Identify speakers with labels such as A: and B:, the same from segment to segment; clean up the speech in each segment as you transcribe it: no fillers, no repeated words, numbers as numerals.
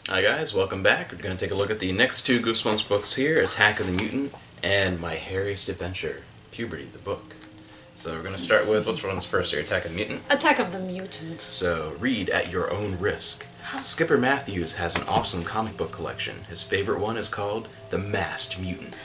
A: Hi guys, welcome back. We're going to take a look at the next two Goosebumps books here, Attack of the Mutant and My Hairiest Adventure, Puberty, the book. So we're going to start with, what's one's first here, Attack of the Mutant?
B: Attack of the Mutant.
A: So, read at your own risk. Skipper Matthews has an awesome comic book collection. His favorite one is called The Masked Mutant.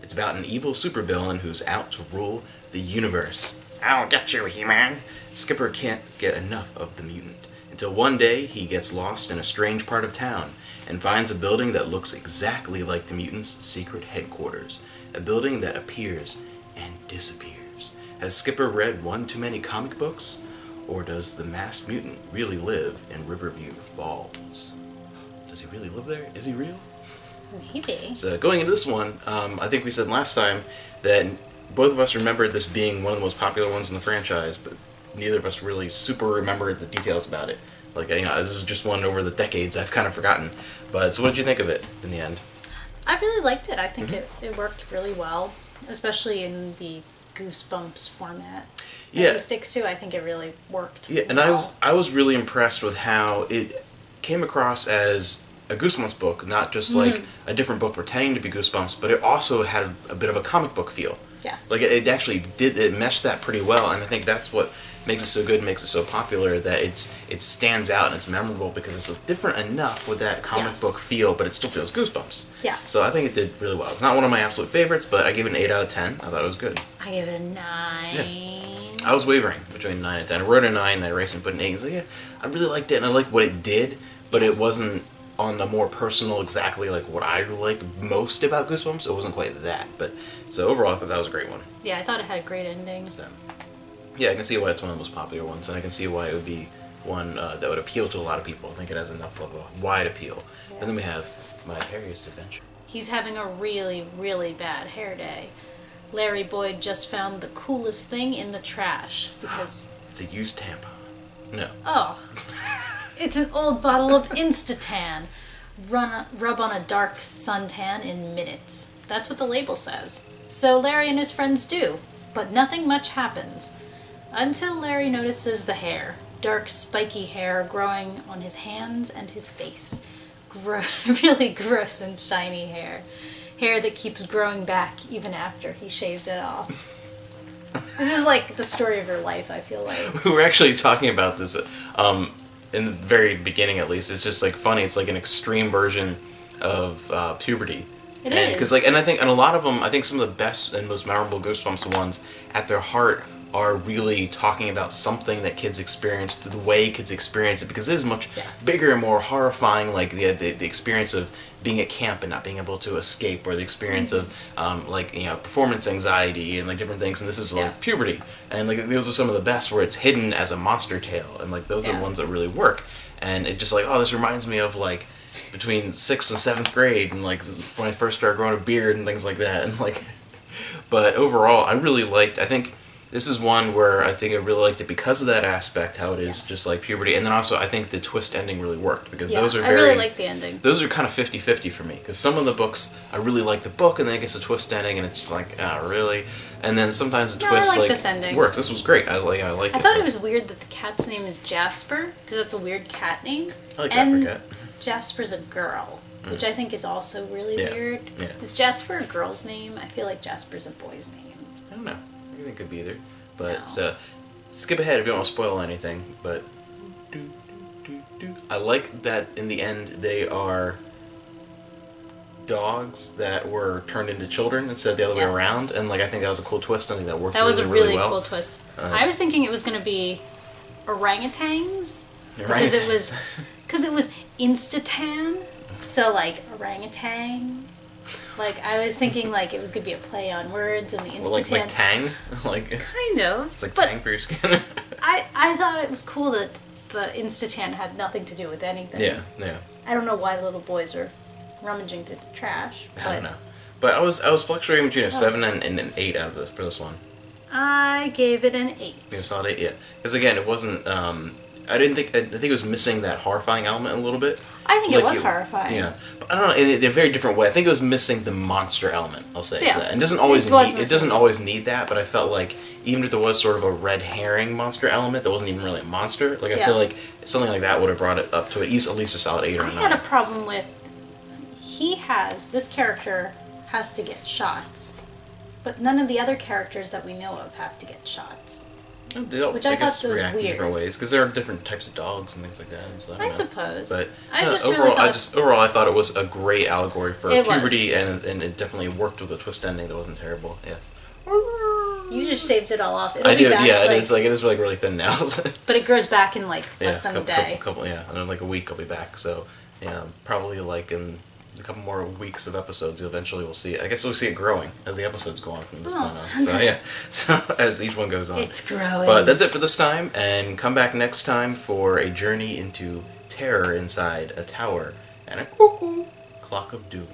A: It's about an evil supervillain who's out to rule the universe. I'll get you, He-Man. Skipper can't get enough of the mutant, until one day he gets lost in a strange part of town and finds a building that looks exactly like the mutants' secret headquarters. A building that appears and disappears. Has Skipper read one too many comic books? Or does the masked mutant really live in Riverview Falls? Does he really live there? Is he real?
B: Maybe.
A: So going into this one, I think we said last time that both of us remembered this being one of the most popular ones in the franchise, but neither of us really super remembered the details about it. Like, this is just one over the decades I've kind of forgotten. But, so what did you think of it in the end?
B: I really liked it. I think it worked really well, especially in the Goosebumps format.
A: Yeah.
B: He sticks to. I think it really worked.
A: Yeah, and
B: well.
A: I was really impressed with how it came across as a Goosebumps book, not just like a different book pretending to be Goosebumps, but it also had a bit of a comic book feel.
B: Yes.
A: Like it actually it meshed that pretty well, and I think that's what makes it so good and makes it so popular, that it stands out and it's memorable because it's different enough with that comic book feel, but it still feels Goosebumps.
B: Yes.
A: So I think it did really well. It's not one of my absolute favorites, but I gave it an 8 out of 10. I thought it was good.
B: I gave it a 9.
A: Yeah. I was wavering between 9 and 10. I wrote a 9, then I erased and put an 8. I was like, yeah, I really liked it, and I liked what it did, but it wasn't on a more personal, exactly like what I like most about Goosebumps. It wasn't quite that, but so overall I thought that was a great one.
B: Yeah, I thought it had a great ending.
A: So, yeah, I can see why it's one of the most popular ones, and I can see why it would be one that would appeal to a lot of people. I think it has enough of a wide appeal. Yeah. And then we have My Hairiest Adventure.
B: He's having a really, really bad hair day. Larry Boyd just found the coolest thing in the trash because...
A: It's a used tampon. No.
B: Oh. It's an old bottle of Instatan. Rub on a dark suntan in minutes. That's what the label says. So Larry and his friends do, but nothing much happens. Until Larry notices the hair. Dark, spiky hair growing on his hands and his face. Really gross and shiny hair. Hair that keeps growing back even after he shaves it off. This is like the story of your life, I feel like.
A: We were actually talking about this in the very beginning, at least. It's just like funny. It's like an extreme version of puberty.
B: It is.
A: Because and I think, and a lot of them, I think some of the best and most memorable Goosebumps ones, at their heart, are really talking about something that kids experience, the way kids experience it, because it is much bigger and more horrifying, like the experience of being at camp and not being able to escape, or the experience of performance anxiety and like different things, and this is like puberty, and like those are some of the best where it's hidden as a monster tale, and like those are the ones that really work, and it just like, oh, this reminds me of like between 6th and 7th grade, and like when I first started growing a beard and things like that, and like, but overall I really liked, I think this is one where I think I really liked it because of that aspect, how it is just like puberty. And then also I think the twist ending really worked, because those are very...
B: I really like the ending.
A: Those are kind of 50-50 for me, because some of the books, I really like the book, and then it gets a twist ending, and it's just like, oh, really? And then sometimes the twist
B: this ending.
A: works. This was great. I like it.
B: I thought it was weird that the cat's name is Jasper, because that's a weird cat name.
A: I like that for cat.
B: Jasper's a girl, which I think is also really weird.
A: Yeah.
B: Is Jasper a girl's name? I feel like Jasper's a boy's name.
A: I don't know. I think it could be either. But skip ahead if you don't want to spoil anything. But I like that in the end they are dogs that were turned into children instead of the other way around. And like I think that was a cool twist. I think that worked really well.
B: That was a really cool twist. I was thinking it was going to be orangutans. Because it was Instatan. So like orangutan. Like, I was thinking, like, it was going to be a play on words, and the Instatan...
A: Well, like Tang? Like,
B: kind of.
A: It's like Tang for your skin.
B: I thought it was cool that the Instatan had nothing to do with anything.
A: Yeah.
B: I don't know why little boys were rummaging through the trash.
A: I don't know. But I was fluctuating between a 7 and an 8 out of this for this one.
B: I gave it an 8.
A: You saw it, yeah. Because again, it wasn't I think it was missing that horrifying element a little bit.
B: I think it was horrifying.
A: Yeah, but I don't know, in a very different way. I think it was missing the monster element. I'll say
B: Yeah.
A: that. And it
B: was
A: doesn't always need that, but I felt like even if there was sort of a red herring monster element that wasn't even really a monster, like I feel like something like that would have brought it up to at least a solid 8 or 9.
B: I had a problem with this character has to get shots, but none of the other characters that we know of have to get shots. Which I thought was
A: react in
B: weird.
A: different ways because there are different types of dogs and things like that. And so I
B: suppose.
A: But
B: overall,
A: I thought it was a great allegory for
B: It
A: puberty, and it definitely worked with a twist ending that wasn't terrible. Yes.
B: You just shaved it all off.
A: I do. Yeah, it is like really thin now.
B: But it grows back in like less than a day.
A: And in like a week I'll be back. So yeah, probably like in a couple more weeks of episodes, eventually we'll see it. I guess we'll see it growing as the episodes go on from this point on. So yeah, so as each one goes on.
B: It's growing.
A: But that's it for this time, and come back next time for a journey into terror inside a tower and a cuckoo clock of doom.